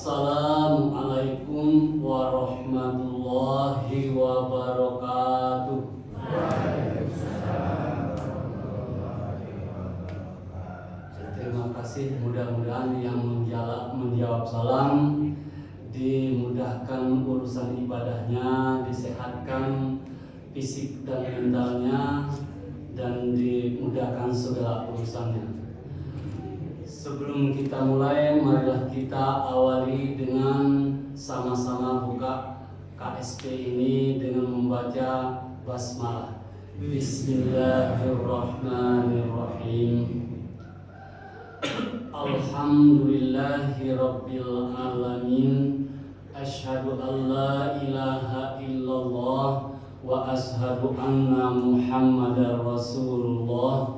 Assalamualaikum warahmatullahi wabarakatuh. Terima kasih, mudah-mudahan yang menjawab salam dimudahkan urusan ibadahnya, disehatkan fisik dan mentalnya, dan dimudahkan segala urusannya. Sebelum kita mulai, marilah kita awali dengan sama-sama buka KSP ini dengan membaca basmalah. Bismillahirrahmanirrahim. Alhamdulillahi rabbil alamin. Asyhadu an la ilaha illallah wa asyhadu anna Muhammadar Rasulullah.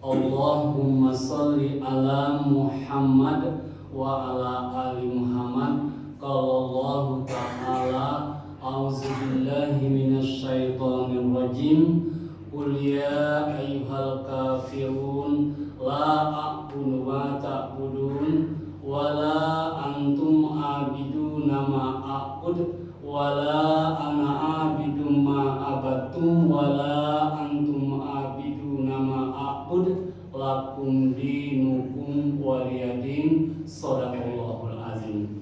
Allahumma salli ala Muhammad wa ala ali Muhammad. Qala Allah ta'ala, a'udzubillahi minasyaitonir rajim. Qul ya ayyuhal kafirun la a'budu ma ta'budun wa la antum a'biduna ma a'bud wa la ana a'bidu ma abattum wa la antum a'biduna ma a'bud lakum dinukum waliyadin. Shadaqallahul azim.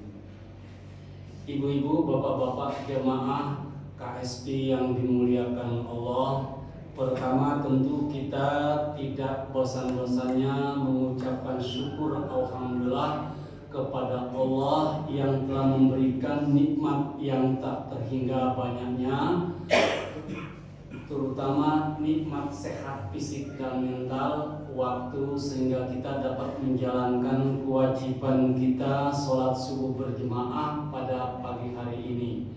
Ibu-ibu, bapak-bapak jemaah KSP yang dimuliakan Allah, pertama tentu kita tidak bosan-bosannya mengucapkan syukur alhamdulillah kepada Allah yang telah memberikan nikmat yang tak terhingga banyaknya, terutama nikmat sehat fisik dan mental, waktu sehingga kita dapat menjalankan kewajiban kita sholat subuh berjemaah pada pagi hari ini.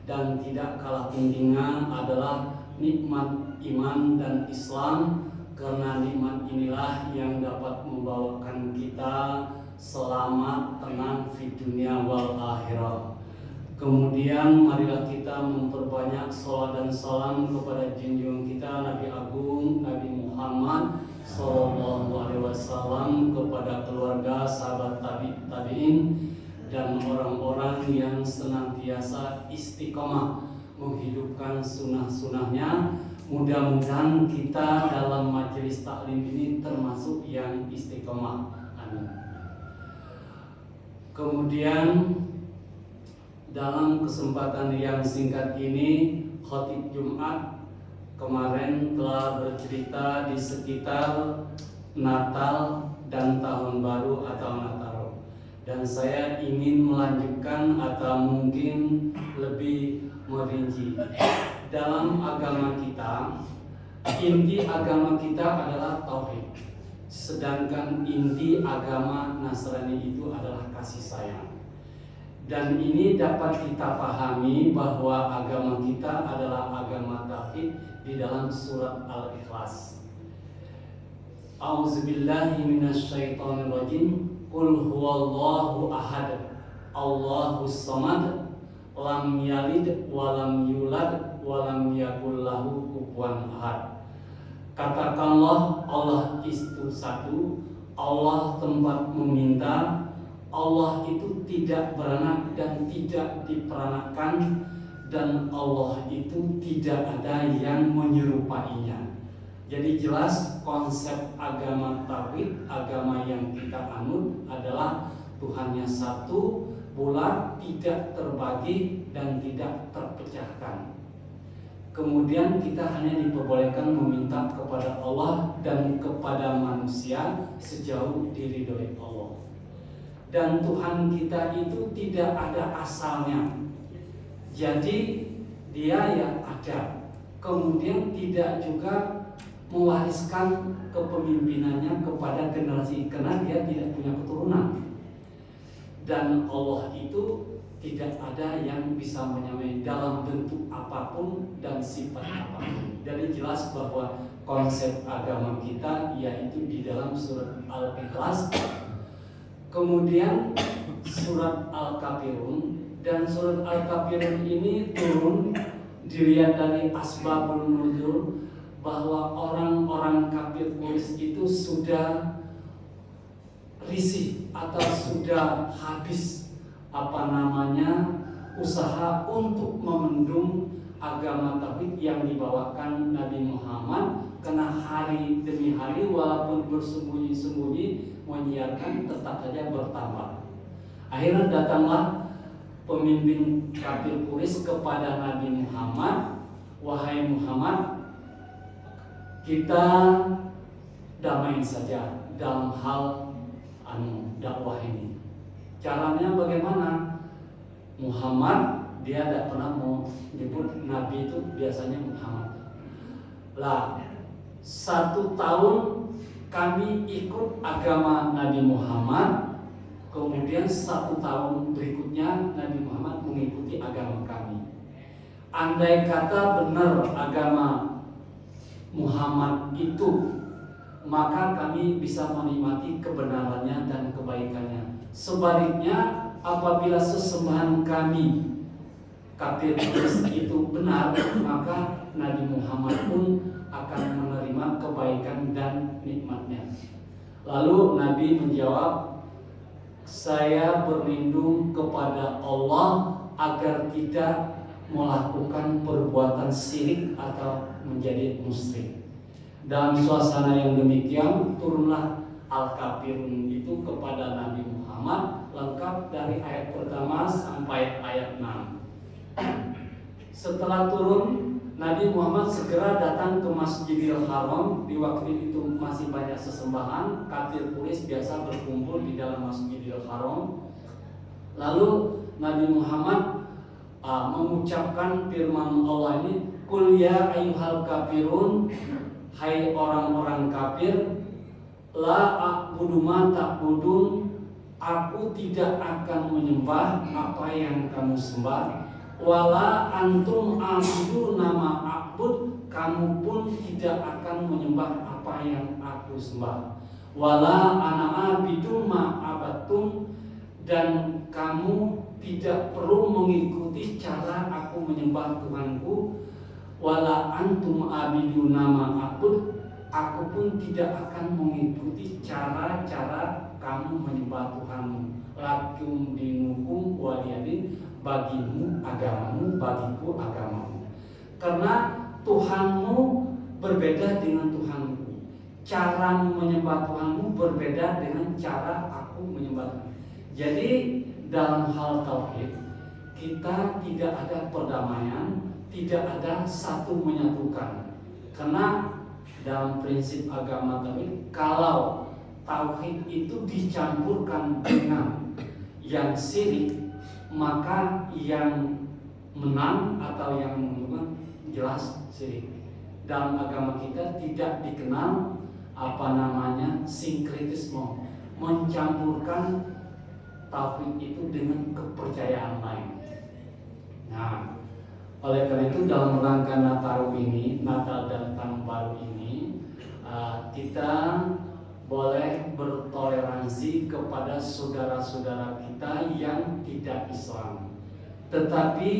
Dan tidak kalah pentingnya adalah nikmat iman dan Islam, karena nikmat inilah yang dapat membawakan kita selamat tenang di dunia wal akhirah. Kemudian marilah kita memperbanyak sholat dan salam kepada junjungan kita Nabi Agung Nabi Muhammad Sallallahu Alaihi Wasallam, kepada keluarga, sahabat tabi'in dan orang-orang yang senantiasa istiqomah menghidupkan sunnah-sunnahnya. Mudah-mudahan kita dalam majelis taklim ini termasuk yang istiqomah. Amin. Kemudian dalam kesempatan yang singkat ini, khotib Jumat kemarin telah bercerita di sekitar Natal dan Tahun Baru atau Nataru. Dan saya ingin melanjutkan atau mungkin lebih merinci. Dalam agama kita, inti agama kita adalah tauhid. Sedangkan inti agama Nasrani itu adalah kasih sayang. Dan ini dapat kita pahami bahwa agama kita adalah agama tauhid di dalam surat Al-Ikhlas. A'udzubillahi minasyaitonirrajim. Qul huwallahu ahad, Allahus samad, lam yalid walam yulad walam yakul lahu kufuwan ahad. Katakanlah Allah itu satu, Allah tempat meminta, Allah itu tidak beranak dan tidak diperanakkan, dan Allah itu tidak ada yang menyerupainya. Jadi jelas konsep agama tauhid, agama yang kita anut adalah Tuhannya satu, bulat, tidak terbagi dan tidak terpecahkan. Kemudian kita hanya diperbolehkan meminta kepada Allah dan kepada manusia sejauh diridhoi Allah. Dan Tuhan kita itu tidak ada asalnya. Jadi dia yang ada. Kemudian tidak juga mewariskan kepemimpinannya kepada generasi, karena dia tidak punya keturunan. Dan Allah itu tidak ada yang bisa menyamai dalam bentuk apapun dan sifat apapun. Jadi jelas bahwa konsep agama kita yaitu di dalam surat Al-Ikhlas, kemudian surat Al-Kafirun. Dan surat Al-Kafirun ini turun dilihat dari asbabun nuzul, bahwa orang-orang kafir Quraisy itu sudah risih atau sudah habis usaha untuk memendung agama tauhid yang dibawakan Nabi Muhammad, karena hari demi hari walaupun bersembunyi-sembunyi menyiarkan tetap saja bertambah. Akhirnya datanglah pemimpin kafir Quraisy kepada Nabi Muhammad, wahai Muhammad, kita damai saja dalam hal dakwah ini. Caranya bagaimana? Muhammad dia tidak pernah mau nyebut Nabi itu, biasanya Muhammad. Lah, 1 tahun kami ikut agama Nabi Muhammad, kemudian 1 tahun berikutnya Nabi Muhammad mengikuti agama kami. Andai kata benar agama Muhammad itu, maka kami bisa menikmati kebenarannya dan kebaikannya. Sebaliknya, apabila sesembahan kami kafir itu benar, maka Nabi Muhammad pun akan menerima kebaikan dan nikmatnya. Lalu Nabi menjawab, saya berlindung kepada Allah agar tidak melakukan perbuatan syirik atau menjadi musyrik. Dalam suasana yang demikian, turunlah Al-Kafirun itu kepada Nabi Muhammad, lengkap dari ayat pertama sampai ayat 6. Setelah turun, Nabi Muhammad segera datang ke Masjidil Haram. Di waktu itu masih banyak sesembahan. Kafir Quraisy biasa berkumpul di dalam Masjidil Haram. Lalu Nabi Muhammad mengucapkan firman Allah ini, Qul ya ayyuhal kafirun, hai orang-orang kafir, la a'budu ma ta'budun, aku tidak akan menyembah apa yang kamu sembah, wala antum a'budu nama a'bud, kamu pun tidak akan menyembah apa yang aku sembah, wala ana a'budu ma abattum, dan kamu tidak perlu mengikuti cara aku menyembah Tuhanku, wala antum abidu nama a'bud, aku pun tidak akan mengikuti cara-cara kamu menyembah Tuhanmu. Lakum dinukum waliyadin, bagimu agamamu, bagiku agamamu. Karena Tuhanmu berbeda dengan Tuhanku, caramu menyembah Tuhanmu berbeda dengan cara aku menyembah. Jadi dalam hal tauhid kita tidak ada perdamaian, tidak ada satu menyatukan. Karena dalam prinsip agama tauhid, kalau tauhid itu dicampurkan dengan yang syirik, maka yang menang atau yang menguntungkan jelas syirik. Dalam agama kita tidak dikenal sinkretisme, mencampurkan tauhid itu dengan kepercayaan lain. Nah, oleh karena itu dalam rangka Natal dan Tahun Baru ini, kita boleh bertoleransi kepada saudara-saudara kita yang tidak Islam, tetapi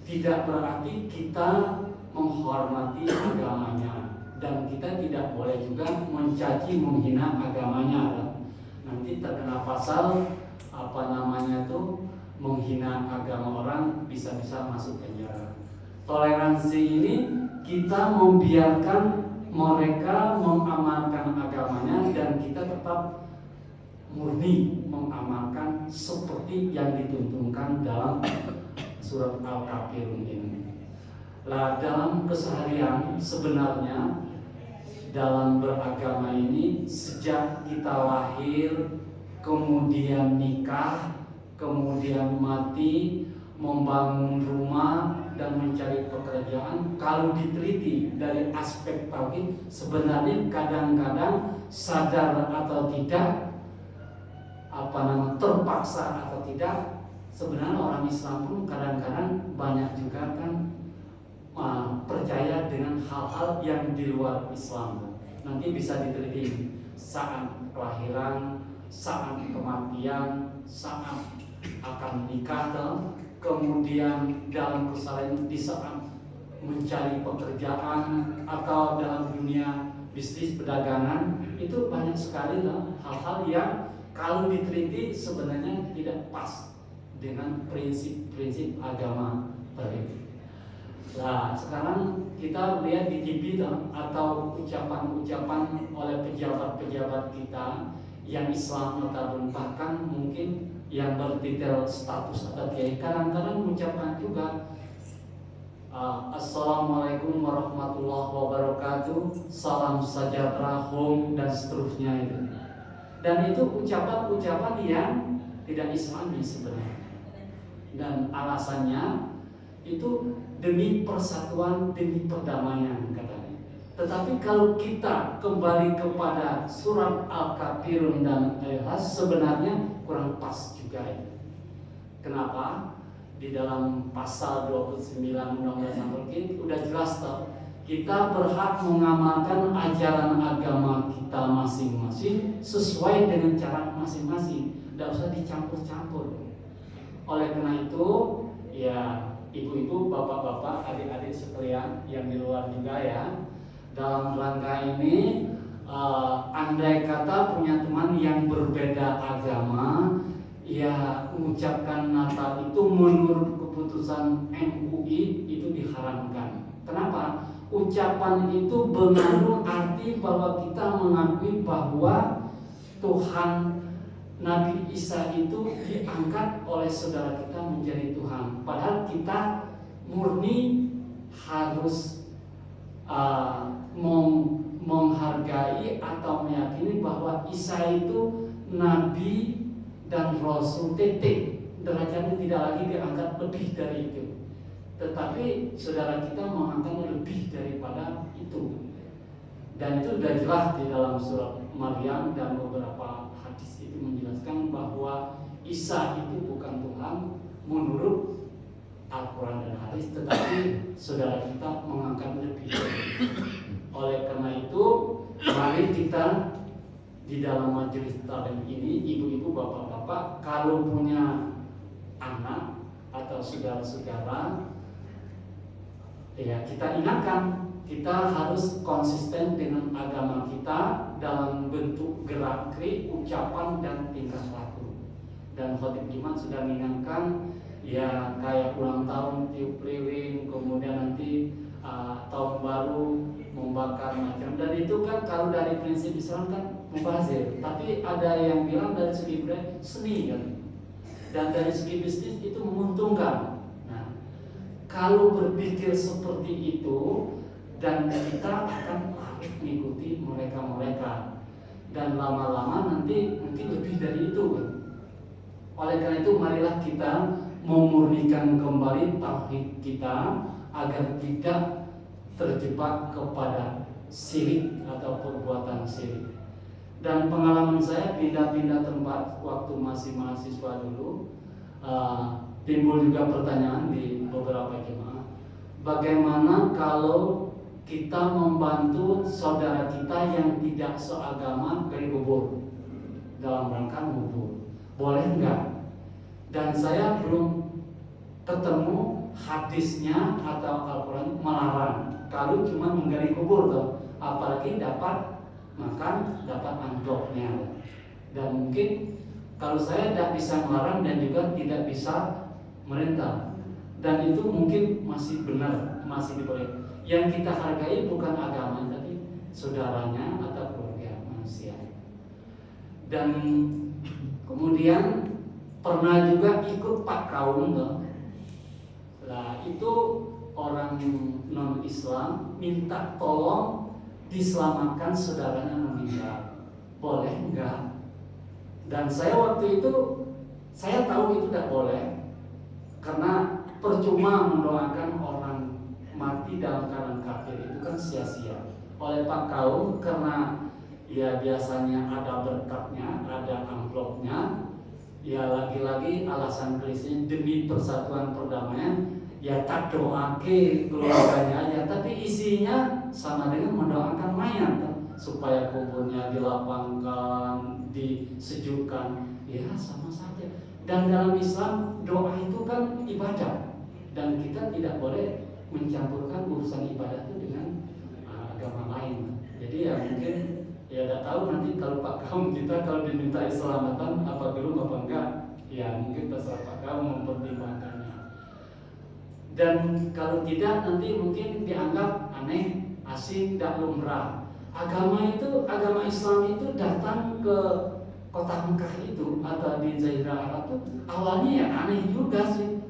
tidak berarti kita menghormati agamanya, dan kita tidak boleh juga mencaci menghina agamanya. Nanti terkena pasal menghina agama orang, bisa-bisa masuk penjara. Toleransi ini kita membiarkan mereka mengamalkan agamanya, dan kita tetap murni mengamalkan seperti yang dituntunkan dalam surat Al-Kafirun ini. Lah, dalam keseharian sebenarnya dalam beragama ini, sejak kita lahir, kemudian nikah, kemudian mati, membangun rumah dan mencari pekerjaan, kalau diteliti dari aspek tauhid, sebenarnya kadang-kadang sadar atau tidak, terpaksa atau tidak, sebenarnya orang Islam pun kadang-kadang banyak juga kan percaya dengan hal-hal yang di luar Islam. Nanti bisa diteliti saat kelahiran, saat kematian, saat akan nikah, kemudian dalam kesalahan di saat mencari pekerjaan atau dalam dunia bisnis perdagangan. Itu banyak sekali hal-hal yang kalau diteliti sebenarnya tidak pas dengan prinsip-prinsip agama tadi. Nah, sekarang kita lihat di TV atau ucapan-ucapan oleh pejabat-pejabat kita yang Islam notabene, bahkan mungkin yang bertitel status atau kiai, kadang-kadang mengucapkan juga Assalamualaikum warahmatullahi wabarakatuh, salam sejahtera, home, dan seterusnya itu. Dan itu ucapan-ucapan yang tidak Islami sebenarnya. Dan alasannya itu demi persatuan, demi perdamaian katanya. Tetapi kalau kita kembali kepada surat Al-Kafirun dan Al-Ikhlas, sebenarnya kurang pas juga itu. Kenapa? Di dalam pasal 29 Undang-Undang Al-Quran udah jelas toh, kita berhak mengamalkan ajaran agama kita masing-masing sesuai dengan cara masing-masing, tidak usah dicampur-campur. Oleh karena itu, ya ibu-ibu, bapak-bapak, adik-adik sekalian yang di luar juga ya, dalam rangka ini andai kata punya teman yang berbeda agama, ya mengucapkan Natal itu menurut keputusan MUI itu diharamkan. Kenapa? Ucapan itu mengandung arti bahwa kita mengakui bahwa Tuhan Nabi Isa itu diangkat oleh saudara kita menjadi Tuhan. Padahal kita murni harus menghargai atau meyakini bahwa Isa itu Nabi dan Rasul, titik. Derajatnya tidak lagi diangkat lebih dari itu. Tetapi saudara kita mengangkatnya lebih daripada itu. Dan itu sudah jelas di dalam surat Maryam, dan beberapa hadis itu menjelaskan bahwa Isa itu bukan Tuhan menurut Al-Quran dan hadis, tetapi saudara kita mengangkat lebih dari itu. Oleh karena itu, mari kita di dalam majelis taklim ini, ibu-ibu, bapak-bapak, kalau punya anak atau saudara-saudara, ya kita ingatkan, kita harus konsisten dengan agama kita dalam bentuk gerak-gerik, ucapan, dan tingkah laku. Dan khotib Jumat sudah mengingatkan, ya kayak ulang tahun, tiup lilin, kemudian nanti tahun baru membakar macam, dan itu kan kalau dari prinsip Islam kan mubazir, tapi ada yang bilang dari segi budaya seni kan, dan dari segi bisnis itu menguntungkan. Nah, kalau berpikir seperti itu, dan kita akan harus mengikuti mereka-mereka, dan lama-lama nanti mungkin lebih dari itu kan. Oleh karena itu, marilah kita memurnikan kembali tauhid kita agar tidak terjebak kepada syirik atau perbuatan syirik. Dan pengalaman saya pindah-pindah tempat waktu masih mahasiswa dulu, timbul juga pertanyaan di beberapa jemaah, bagaimana kalau kita membantu saudara kita yang tidak seagama dari kubur dalam rangka ngubur, boleh enggak? Dan saya belum ketemu hadisnya atau Al-Quran melarang kalau cuma menggali kubur tuh, apalagi dapat makan, dapat amplopnya. Dan mungkin kalau saya tidak bisa melarang dan juga tidak bisa merintah, dan itu mungkin masih benar, masih diboleh. Yang kita hargai bukan agama, tapi saudaranya atau keluarga manusia. Dan kemudian pernah juga ikut Pak Kaum tuh. Nah, itu orang non-Islam minta tolong diselamatkan saudaranya meninggal, boleh enggak? Dan saya waktu itu, saya tahu itu tidak boleh, karena percuma mendoakan orang mati dalam keadaan kafir, itu kan sia-sia. Oleh Pak Kaum, karena ya biasanya ada berkatnya, ada amplopnya, ya lagi-lagi alasan klise demi persatuan perdamaian, ya tak doake keluarganya aja, tapi isinya sama dengan mendoakan mayat supaya kuburnya dilapangkan, disejukkan, ya sama saja. Dan dalam Islam doa itu kan ibadah, dan kita tidak boleh mencampurkan urusan ibadah itu dengan agama lain. Jadi ya mungkin ya tidak tahu nanti kalau Pak Kaum kita kalau diminta selamatan apa belum apa enggak, ya mungkin terserah Pak Kaum Dan kalau tidak nanti mungkin dianggap aneh, asing, tidak lumrah. Agama Islam itu datang ke kota Mekah itu atau di Jazirah Arab itu awalnya ya aneh juga sih,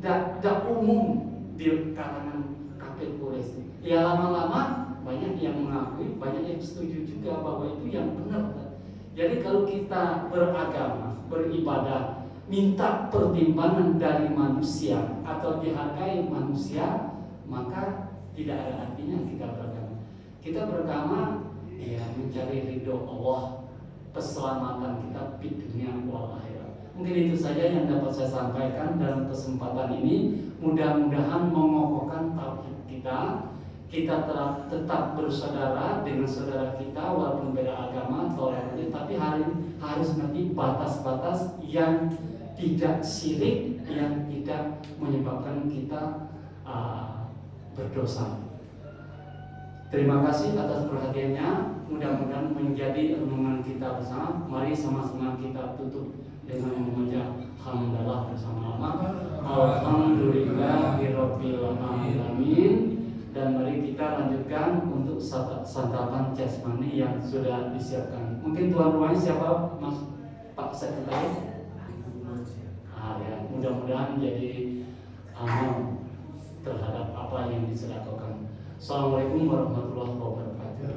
tidak umum di kalangan kafir Quraisy. Ya lama-lama banyak yang mengakui, banyak yang setuju juga bahwa itu yang benar. Jadi kalau kita beragama, beribadah, minta pertimbangan dari manusia atau dihargai manusia, maka tidak ada artinya kita beragama. Kita beragama ya mencari ridho Allah, keselamatan kita di dunia wal akhirat. Mungkin itu saja yang dapat saya sampaikan dalam kesempatan ini. Mudah-mudahan mengokohkan tauhid kita. Kita tetap bersaudara dengan saudara kita walaupun beda agama, toleransi, tapi harus ngerti batas-batas yang tidak syirik, yang tidak menyebabkan kita berdosa. Terima kasih atas perhatiannya. Mudah-mudahan menjadi renungan kita bersama. Mari sama-sama kita tutup dengan membaca hamdalah bersama-sama. Alhamdulillahirabbil alamin. Dan mari kita lanjutkan untuk santapan jasmani yang sudah disiapkan. Mungkin tuan rumahnya siapa, Mas Pak Sekretaris? Ya, mudah-mudahan jadi amal terhadap apa yang disedekahkan. Assalamualaikum warahmatullahi wabarakatuh.